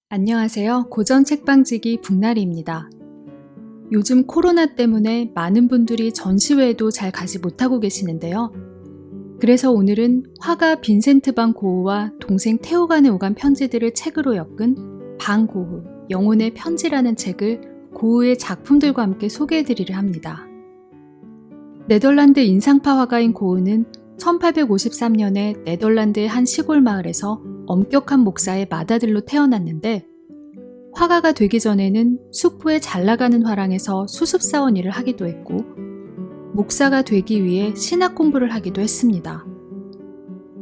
안녕하세요. 고전 책방지기 북나리입니다. 요즘 코로나 때문에 많은 분들이 전시회에도 잘 가지 못하고 계시는데요. 그래서 오늘은 화가 빈센트 반 고흐와 동생 테오 간에 오간 편지들을 책으로 엮은 반 고흐, 영혼의 편지라는 책을 고흐의 작품들과 함께 소개해드리려 합니다. 네덜란드 인상파 화가인 고흐는 1853년에 네덜란드의 한 시골 마을에서 엄격한 목사의 맏아들로 태어났는데 화가가 되기 전에는 숙부의 잘나가는 화랑에서 수습사원 일을 하기도 했고 목사가 되기 위해 신학 공부를 하기도 했습니다.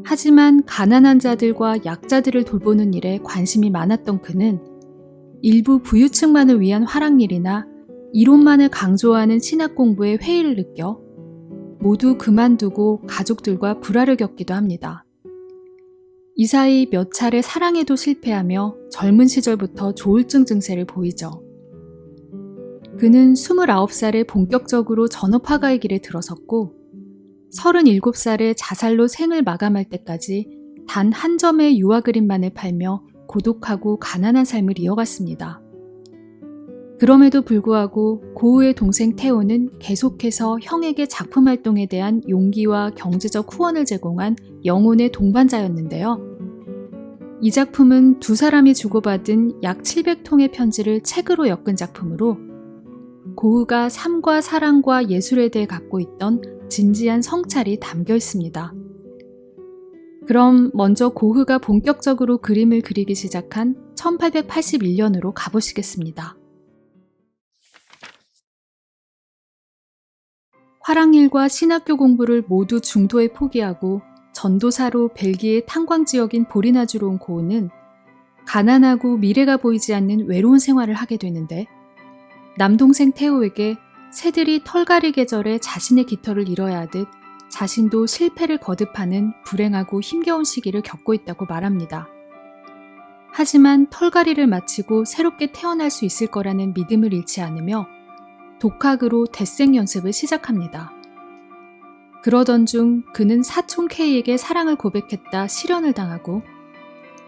하지만 가난한 자들과 약자들을 돌보는 일에 관심이 많았던 그는 일부 부유층만을 위한 화랑일이나 이론만을 강조하는 신학 공부에 회의를 느껴 모두 그만두고 가족들과 불화를 겪기도 합니다. 이 사이 몇 차례 사랑에도 실패하며 젊은 시절부터 조울증 증세를 보이죠. 그는 29살에 본격적으로 전업화가의 길에 들어섰고 37살에 자살로 생을 마감할 때까지 단 한 점의 유화 그림만을 팔며 고독하고 가난한 삶을 이어갔습니다. 그럼에도 불구하고 고흐의 동생 테오는 계속해서 형에게 작품 활동에 대한 용기와 경제적 후원을 제공한 영혼의 동반자였는데요. 이 작품은 두 사람이 주고받은 약 700통의 편지를 책으로 엮은 작품으로 고흐가 삶과 사랑과 예술에 대해 갖고 있던 진지한 성찰이 담겨 있습니다. 그럼 먼저 고흐가 본격적으로 그림을 그리기 시작한 1881년으로 가보시겠습니다. 화랑일과 신학교 공부를 모두 중도에 포기하고 전도사로 벨기에 탄광 지역인 보리나주로 온 고흐는 가난하고 미래가 보이지 않는 외로운 생활을 하게 되는데 남동생 테오에게 새들이 털갈이 계절에 자신의 깃털을 잃어야 하듯 자신도 실패를 거듭하는 불행하고 힘겨운 시기를 겪고 있다고 말합니다. 하지만 털갈이를 마치고 새롭게 태어날 수 있을 거라는 믿음을 잃지 않으며 독학으로 데생 연습을 시작합니다. 그러던 중 그는 사촌 K에게 사랑을 고백했다 실연을 당하고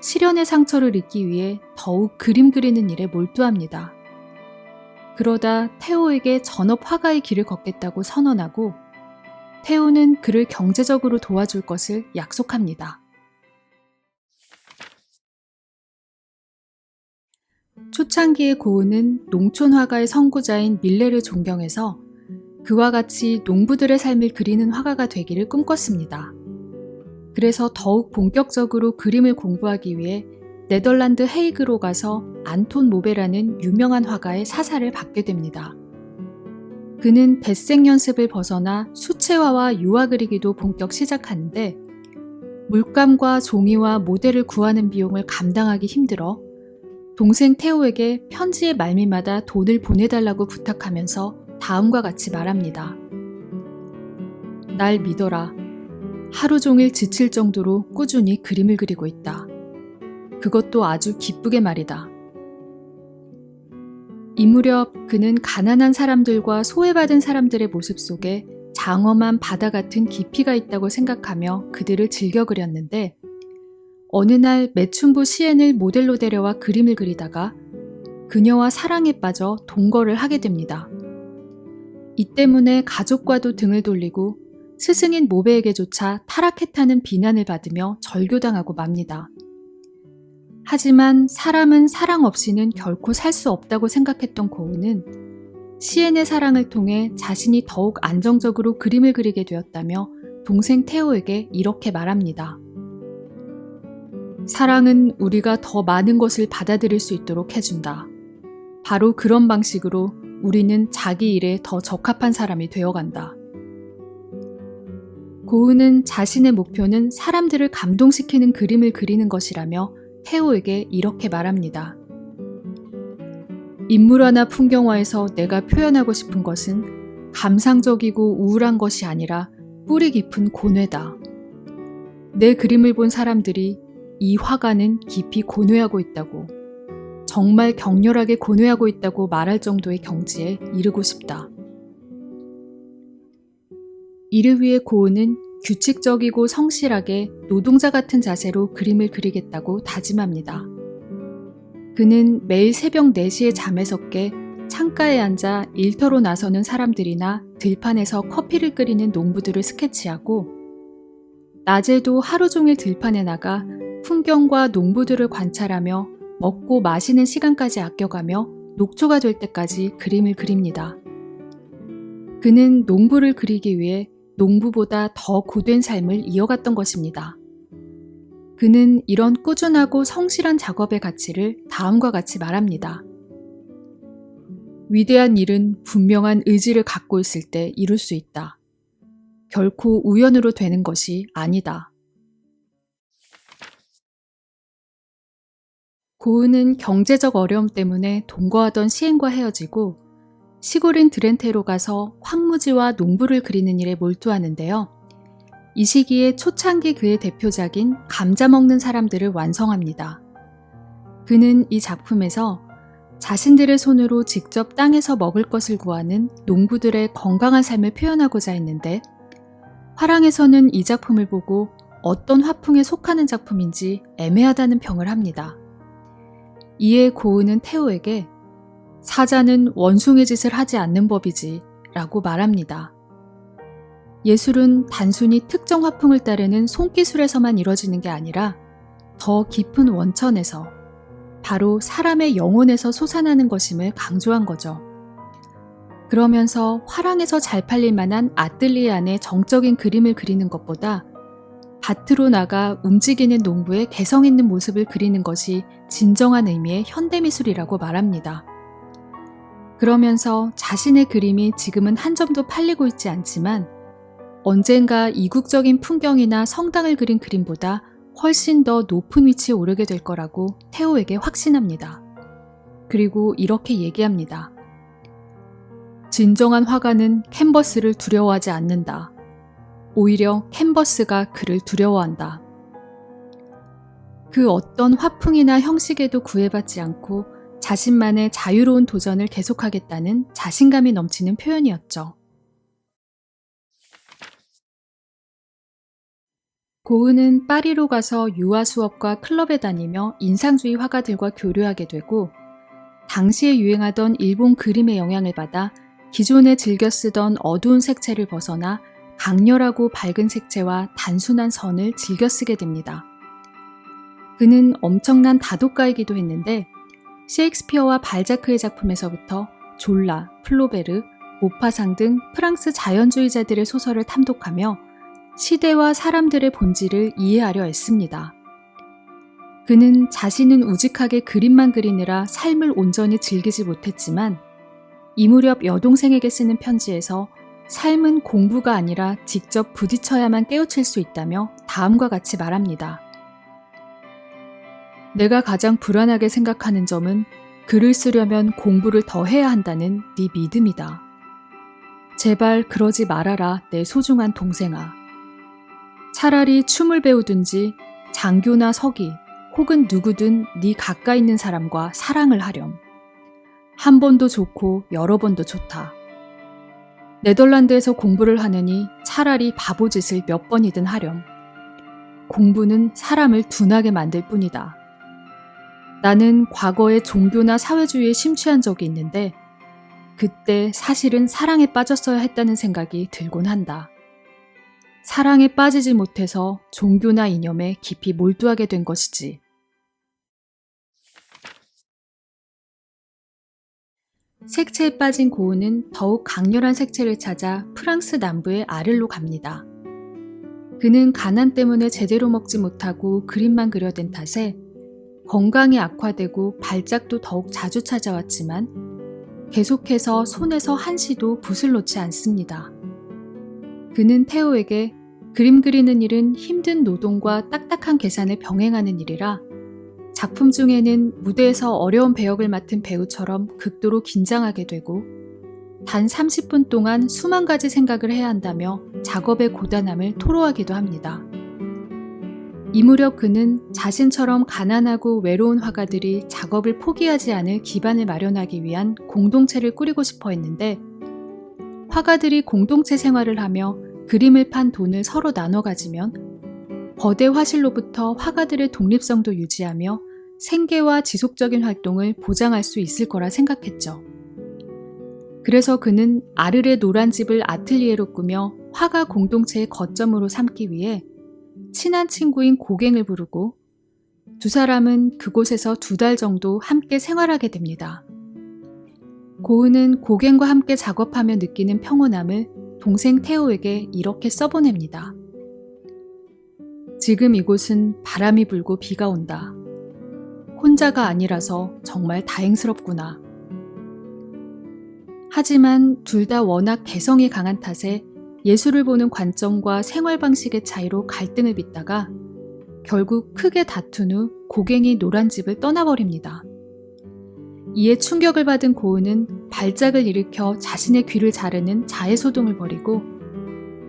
실연의 상처를 잊기 위해 더욱 그림 그리는 일에 몰두합니다. 그러다 테오에게 전업 화가의 길을 걷겠다고 선언하고 테오는 그를 경제적으로 도와줄 것을 약속합니다. 초창기의 고흐는 농촌 화가의 선구자인 밀레를 존경해서 그와 같이 농부들의 삶을 그리는 화가가 되기를 꿈꿨습니다. 그래서 더욱 본격적으로 그림을 공부하기 위해 네덜란드 헤이그로 가서 안톤 모베라는 유명한 화가의 사사를 받게 됩니다. 그는 데생 연습을 벗어나 수채화와 유화 그리기도 본격 시작하는데 물감과 종이와 모델을 구하는 비용을 감당하기 힘들어 동생 테오에게 편지의 말미마다 돈을 보내달라고 부탁하면서 다음과 같이 말합니다. 날 믿어라. 하루 종일 지칠 정도로 꾸준히 그림을 그리고 있다. 그것도 아주 기쁘게 말이다. 이 무렵 그는 가난한 사람들과 소외받은 사람들의 모습 속에 장엄한 바다 같은 깊이가 있다고 생각하며 그들을 즐겨 그렸는데 어느 날 매춘부 시엔을 모델로 데려와 그림을 그리다가 그녀와 사랑에 빠져 동거를 하게 됩니다. 이 때문에 가족과도 등을 돌리고 스승인 모베에게조차 타락했다는 비난을 받으며 절교당하고 맙니다. 하지만 사람은 사랑 없이는 결코 살 수 없다고 생각했던 고흐는 시엔의 사랑을 통해 자신이 더욱 안정적으로 그림을 그리게 되었다며 동생 테오에게 이렇게 말합니다. 사랑은 우리가 더 많은 것을 받아들일 수 있도록 해준다. 바로 그런 방식으로 우리는 자기 일에 더 적합한 사람이 되어간다. 고흐는 자신의 목표는 사람들을 감동시키는 그림을 그리는 것이라며 테오에게 이렇게 말합니다. 인물화나 풍경화에서 내가 표현하고 싶은 것은 감상적이고 우울한 것이 아니라 뿌리 깊은 고뇌다. 내 그림을 본 사람들이 이 화가는 깊이 고뇌하고 있다고, 정말 격렬하게 고뇌하고 있다고 말할 정도의 경지에 이르고 싶다. 이를 위해 고흐는 규칙적이고 성실하게 노동자 같은 자세로 그림을 그리겠다고 다짐합니다. 그는 매일 새벽 4시에 잠에서 깨 창가에 앉아 일터로 나서는 사람들이나 들판에서 커피를 끓이는 농부들을 스케치하고, 낮에도 하루 종일 들판에 나가 풍경과 농부들을 관찰하며 먹고 마시는 시간까지 아껴가며 녹초가 될 때까지 그림을 그립니다. 그는 농부를 그리기 위해 농부보다 더 고된 삶을 이어갔던 것입니다. 그는 이런 꾸준하고 성실한 작업의 가치를 다음과 같이 말합니다. 위대한 일은 분명한 의지를 갖고 있을 때 이룰 수 있다. 결코 우연으로 되는 것이 아니다. 고은은 경제적 어려움 때문에 동거하던 시인과 헤어지고 시골인 드렌테로 가서 황무지와 농부를 그리는 일에 몰두하는데요. 이 시기에 초창기 그의 대표작인 감자 먹는 사람들을 완성합니다. 그는 이 작품에서 자신들의 손으로 직접 땅에서 먹을 것을 구하는 농부들의 건강한 삶을 표현하고자 했는데, 화랑에서는 이 작품을 보고 어떤 화풍에 속하는 작품인지 애매하다는 평을 합니다. 이에 고은은 태호에게 사자는 원숭이 짓을 하지 않는 법이지 라고 말합니다. 예술은 단순히 특정 화풍을 따르는 손기술에서만 이뤄지는 게 아니라 더 깊은 원천에서, 바로 사람의 영혼에서 솟아나는 것임을 강조한 거죠. 그러면서 화랑에서 잘 팔릴 만한 아뜰리에 안에 정적인 그림을 그리는 것보다 밭으로 나가 움직이는 농부의 개성 있는 모습을 그리는 것이 진정한 의미의 현대미술이라고 말합니다. 그러면서 자신의 그림이 지금은 한 점도 팔리고 있지 않지만 언젠가 이국적인 풍경이나 성당을 그린 그림보다 훨씬 더 높은 위치에 오르게 될 거라고 태호에게 확신합니다. 그리고 이렇게 얘기합니다. 진정한 화가는 캔버스를 두려워하지 않는다. 오히려 캔버스가 그를 두려워한다. 그 어떤 화풍이나 형식에도 구애받지 않고 자신만의 자유로운 도전을 계속하겠다는 자신감이 넘치는 표현이었죠. 고은은 파리로 가서 유아 수업과 클럽에 다니며 인상주의 화가들과 교류하게 되고, 당시에 유행하던 일본 그림의 영향을 받아 기존에 즐겨 쓰던 어두운 색채를 벗어나 강렬하고 밝은 색채와 단순한 선을 즐겨 쓰게 됩니다. 그는 엄청난 다독가이기도 했는데 셰익스피어와 발자크의 작품에서부터 졸라, 플로베르, 모파상 등 프랑스 자연주의자들의 소설을 탐독하며 시대와 사람들의 본질을 이해하려 애씁니다. 그는 자신은 우직하게 그림만 그리느라 삶을 온전히 즐기지 못했지만 이 무렵 여동생에게 쓰는 편지에서 삶은 공부가 아니라 직접 부딪혀야만 깨우칠 수 있다며 다음과 같이 말합니다. 내가 가장 불안하게 생각하는 점은 글을 쓰려면 공부를 더 해야 한다는 네 믿음이다. 제발 그러지 말아라, 내 소중한 동생아. 차라리 춤을 배우든지 장교나 서기 혹은 누구든 네 가까이 있는 사람과 사랑을 하렴. 한 번도 좋고 여러 번도 좋다. 네덜란드에서 공부를 하느니 차라리 바보짓을 몇 번이든 하렴. 공부는 사람을 둔하게 만들 뿐이다. 나는 과거에 종교나 사회주의에 심취한 적이 있는데 그때 사실은 사랑에 빠졌어야 했다는 생각이 들곤 한다. 사랑에 빠지지 못해서 종교나 이념에 깊이 몰두하게 된 것이지. 색채에 빠진 고은은 더욱 강렬한 색채를 찾아 프랑스 남부의 아를로 갑니다. 그는 가난 때문에 제대로 먹지 못하고 그림만 그려댄 탓에 건강이 악화되고 발작도 더욱 자주 찾아왔지만 계속해서 손에서 한시도 붓을 놓지 않습니다. 그는 태호에게 그림 그리는 일은 힘든 노동과 딱딱한 계산을 병행하는 일이라 작품 중에는 무대에서 어려운 배역을 맡은 배우처럼 극도로 긴장하게 되고 단 30분 동안 수만 가지 생각을 해야 한다며 작업의 고단함을 토로하기도 합니다. 이 무렵 그는 자신처럼 가난하고 외로운 화가들이 작업을 포기하지 않을 기반을 마련하기 위한 공동체를 꾸리고 싶어 했는데 화가들이 공동체 생활을 하며 그림을 판 돈을 서로 나눠 가지면 거대 화실로부터 화가들의 독립성도 유지하며 생계와 지속적인 활동을 보장할 수 있을 거라 생각했죠. 그래서 그는 아르레 노란집을 아틀리에로 꾸며 화가 공동체의 거점으로 삼기 위해 친한 친구인 고갱을 부르고 두 사람은 그곳에서 2달 정도 함께 생활하게 됩니다. 고은은 고갱과 함께 작업하며 느끼는 평온함을 동생 테오에게 이렇게 써보냅니다. 지금 이곳은 바람이 불고 비가 온다. 혼자가 아니라서 정말 다행스럽구나. 하지만 둘 다 워낙 개성이 강한 탓에 예술을 보는 관점과 생활 방식의 차이로 갈등을 빚다가 결국 크게 다툰 후 고갱이 노란집을 떠나버립니다. 이에 충격을 받은 고은은 발작을 일으켜 자신의 귀를 자르는 자해소동을 벌이고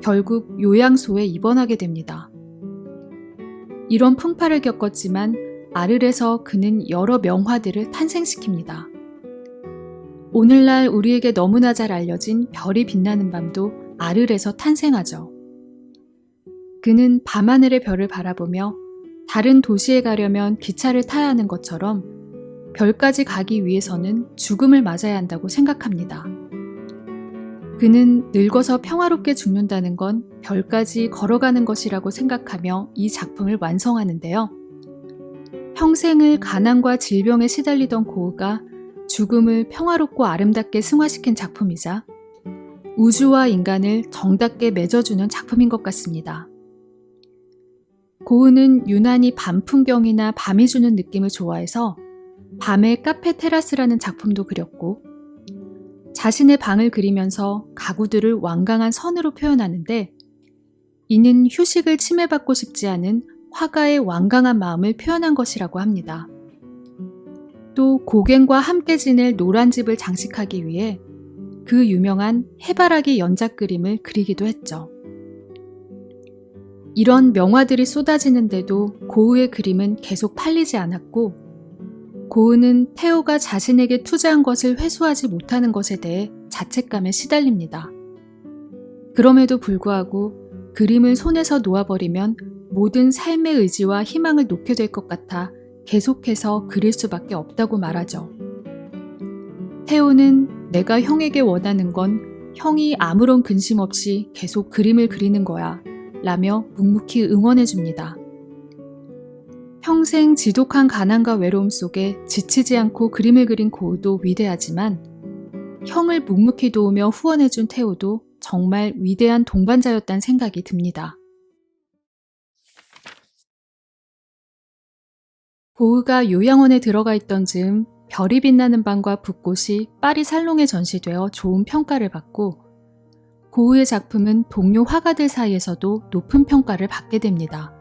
결국 요양소에 입원하게 됩니다. 이런 풍파를 겪었지만 아르레에서 그는 여러 명화들을 탄생시킵니다. 오늘날 우리에게 너무나 잘 알려진 별이 빛나는 밤도 아르레에서 탄생하죠. 그는 밤하늘의 별을 바라보며 다른 도시에 가려면 기차를 타야 하는 것처럼 별까지 가기 위해서는 죽음을 맞아야 한다고 생각합니다. 그는 늙어서 평화롭게 죽는다는 건 별까지 걸어가는 것이라고 생각하며 이 작품을 완성하는데요. 평생을 가난과 질병에 시달리던 고흐가 죽음을 평화롭고 아름답게 승화시킨 작품이자 우주와 인간을 정답게 맺어주는 작품인 것 같습니다. 고흐는 유난히 밤 풍경이나 밤이 주는 느낌을 좋아해서 밤의 카페 테라스라는 작품도 그렸고 자신의 방을 그리면서 가구들을 완강한 선으로 표현하는데 이는 휴식을 침해받고 싶지 않은 화가의 완강한 마음을 표현한 것이라고 합니다. 또 고갱과 함께 지낼 노란집을 장식하기 위해 그 유명한 해바라기 연작 그림을 그리기도 했죠. 이런 명화들이 쏟아지는데도 고흐의 그림은 계속 팔리지 않았고 고흐는 테오가 자신에게 투자한 것을 회수하지 못하는 것에 대해 자책감에 시달립니다. 그럼에도 불구하고 그림을 손에서 놓아버리면 모든 삶의 의지와 희망을 놓게 될 것 같아 계속해서 그릴 수밖에 없다고 말하죠. 테오는 내가 형에게 원하는 건 형이 아무런 근심 없이 계속 그림을 그리는 거야 라며 묵묵히 응원해줍니다. 평생 지독한 가난과 외로움 속에 지치지 않고 그림을 그린 고흐도 위대하지만 형을 묵묵히 도우며 후원해준 테오도 정말 위대한 동반자였다는 생각이 듭니다. 고흐가 요양원에 들어가 있던 즈음 별이 빛나는 밤과 붓꽃이 파리 살롱에 전시되어 좋은 평가를 받고 고흐의 작품은 동료 화가들 사이에서도 높은 평가를 받게 됩니다.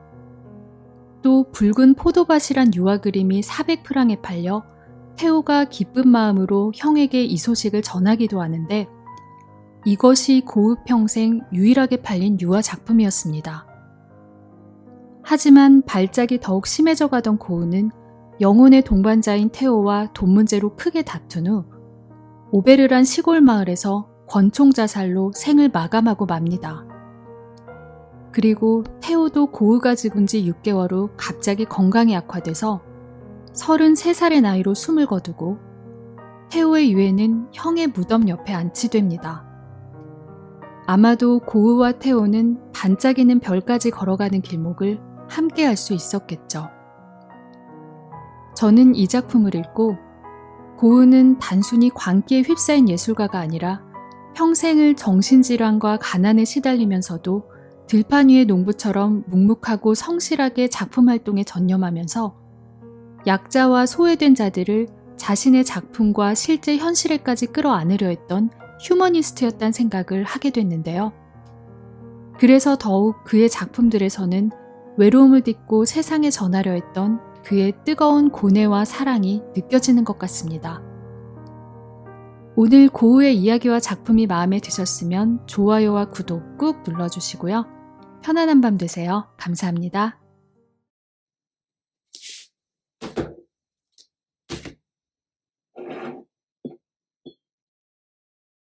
또 붉은 포도밭이란 유화 그림이 400프랑에 팔려 테오가 기쁜 마음으로 형에게 이 소식을 전하기도 하는데 이것이 고흐 평생 유일하게 팔린 유화 작품이었습니다. 하지만 발작이 더욱 심해져 가던 고흐는 영혼의 동반자인 테오와 돈 문제로 크게 다툰 후 오베르란 시골 마을에서 권총 자살로 생을 마감하고 맙니다. 그리고 테오도 고흐가 죽은 지 6개월 후 갑자기 건강이 악화돼서 33살의 나이로 숨을 거두고 테오의 유해는 형의 무덤 옆에 안치됩니다. 아마도 고흐와 테오는 반짝이는 별까지 걸어가는 길목을 함께 할 수 있었겠죠. 저는 이 작품을 읽고 고흐는 단순히 광기에 휩싸인 예술가가 아니라 평생을 정신질환과 가난에 시달리면서도 들판 위의 농부처럼 묵묵하고 성실하게 작품 활동에 전념하면서 약자와 소외된 자들을 자신의 작품과 실제 현실에까지 끌어안으려 했던 휴머니스트였다는 생각을 하게 됐는데요. 그래서 더욱 그의 작품들에서는 외로움을 딛고 세상에 전하려 했던 그의 뜨거운 고뇌와 사랑이 느껴지는 것 같습니다. 오늘 고흐의 이야기와 작품이 마음에 드셨으면 좋아요와 구독 꾹 눌러주시고요. 편안한 밤 되세요. 감사합니다.